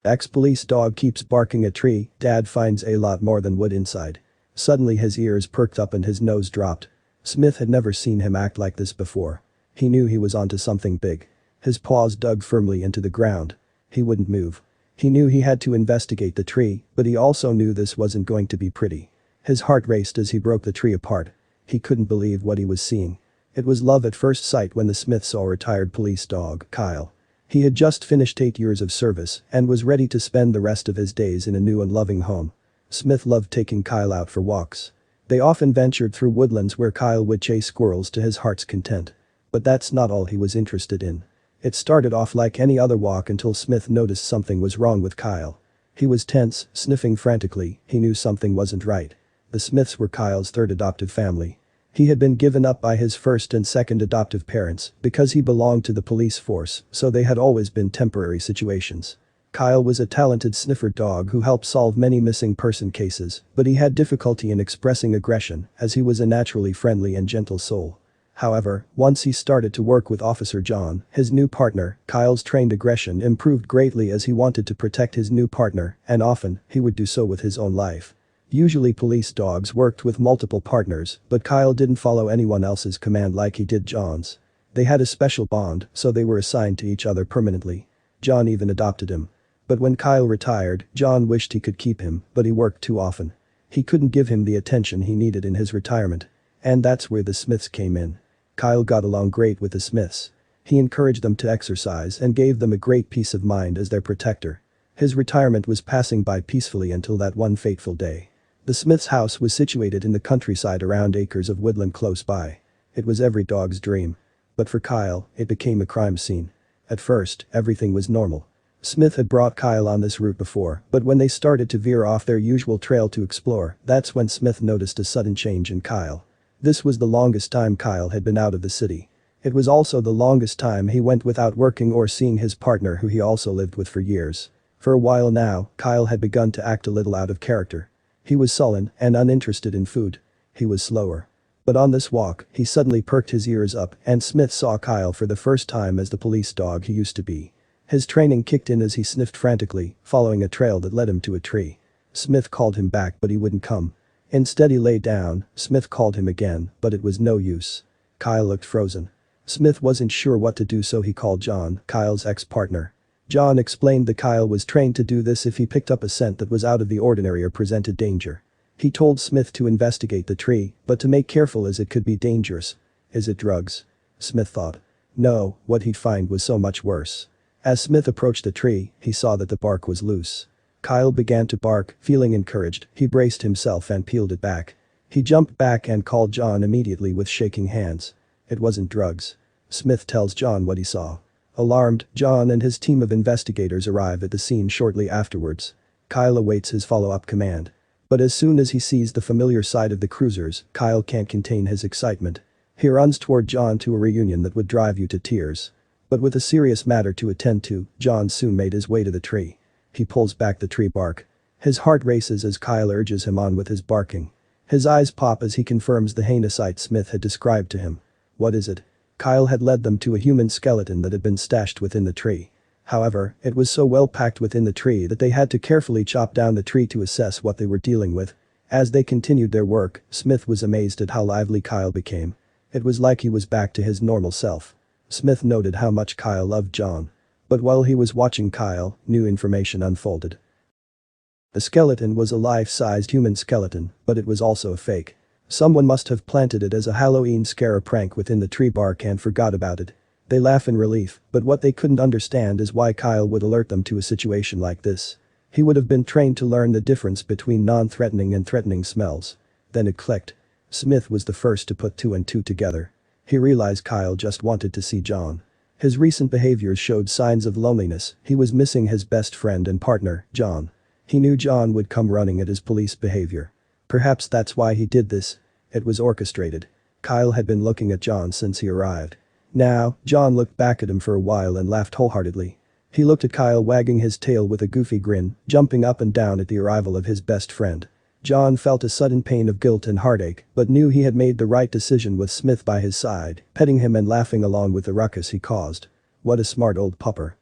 Ex-police dog keeps barking at tree, dad finds a lot more than wood inside. Suddenly his ears perked up and his nose dropped. Smith had never seen him act like this before. He knew he was onto something big. His paws dug firmly into the ground. He wouldn't move. He knew he had to investigate the tree, but he also knew this wasn't going to be pretty. His heart raced as he broke the tree apart. He couldn't believe what he was seeing. It was love at first sight when the Smith saw retired police dog, Kyle. He had just finished 8 years of service and was ready to spend the rest of his days in a new and loving home. Smith loved taking Kyle out for walks. They often ventured through woodlands where Kyle would chase squirrels to his heart's content. But that's not all he was interested in. It started off like any other walk until Smith noticed something was wrong with Kyle. He was tense, sniffing frantically. He knew something wasn't right. The Smiths were Kyle's third adoptive family. He had been given up by his first and second adoptive parents because he belonged to the police force, so they had always been temporary situations. Kyle was a talented sniffer dog who helped solve many missing person cases, but he had difficulty in expressing aggression as he was a naturally friendly and gentle soul. However, once he started to work with Officer John, his new partner, Kyle's trained aggression improved greatly as he wanted to protect his new partner, and often, he would do so with his own life. Usually police dogs worked with multiple partners, but Kyle didn't follow anyone else's command like he did John's. They had a special bond, so they were assigned to each other permanently. John even adopted him. But when Kyle retired, John wished he could keep him, but he worked too often. He couldn't give him the attention he needed in his retirement. And that's where the Smiths came in. Kyle got along great with the Smiths. He encouraged them to exercise and gave them a great peace of mind as their protector. His retirement was passing by peacefully until that one fateful day. The Smiths' house was situated in the countryside around acres of woodland close by. It was every dog's dream. But for Kyle, it became a crime scene. At first, everything was normal. Smith had brought Kyle on this route before, but when they started to veer off their usual trail to explore, that's when Smith noticed a sudden change in Kyle. This was the longest time Kyle had been out of the city. It was also the longest time he went without working or seeing his partner who he also lived with for years. For a while now, Kyle had begun to act a little out of character. He was sullen and uninterested in food. He was slower. But on this walk, he suddenly perked his ears up and Smith saw Kyle for the first time as the police dog he used to be. His training kicked in as he sniffed frantically, following a trail that led him to a tree. Smith called him back but he wouldn't come. Instead he lay down. Smith called him again, but it was no use. Kyle looked frozen. Smith wasn't sure what to do so he called John, Kyle's ex-partner. John explained that Kyle was trained to do this if he picked up a scent that was out of the ordinary or presented danger. He told Smith to investigate the tree, but to make careful as it could be dangerous. Is it drugs? Smith thought. No, what he'd find was so much worse. As Smith approached the tree, he saw that the bark was loose. Kyle began to bark, feeling encouraged. He braced himself and peeled it back. He jumped back and called John immediately with shaking hands. It wasn't drugs. Smith tells John what he saw. Alarmed, John and his team of investigators arrive at the scene shortly afterwards. Kyle awaits his follow-up command. But as soon as he sees the familiar side of the cruisers, Kyle can't contain his excitement. He runs toward John to a reunion that would drive you to tears. But with a serious matter to attend to, John soon made his way to the tree. He pulls back the tree bark. His heart races as Kyle urges him on with his barking. His eyes pop as he confirms the heinous sight Smith had described to him. What is it? Kyle had led them to a human skeleton that had been stashed within the tree. However, it was so well packed within the tree that they had to carefully chop down the tree to assess what they were dealing with. As they continued their work, Smith was amazed at how lively Kyle became. It was like he was back to his normal self. Smith noted how much Kyle loved John. But while he was watching Kyle, new information unfolded. The skeleton was a life-sized human skeleton, but it was also a fake. Someone must have planted it as a Halloween scare prank within the tree bark and forgot about it. They laugh in relief, but what they couldn't understand is why Kyle would alert them to a situation like this. He would have been trained to learn the difference between non-threatening and threatening smells. Then it clicked. Smith was the first to put two and two together. He realized Kyle just wanted to see John. His recent behaviors showed signs of loneliness. He was missing his best friend and partner, John. He knew John would come running at his police behavior. Perhaps that's why he did this. It was orchestrated. Kyle had been looking at John since he arrived. Now, John looked back at him for a while and laughed wholeheartedly. He looked at Kyle wagging his tail with a goofy grin, jumping up and down at the arrival of his best friend. John felt a sudden pain of guilt and heartache, but knew he had made the right decision with Smith by his side, petting him and laughing along with the ruckus he caused. What a smart old pupper.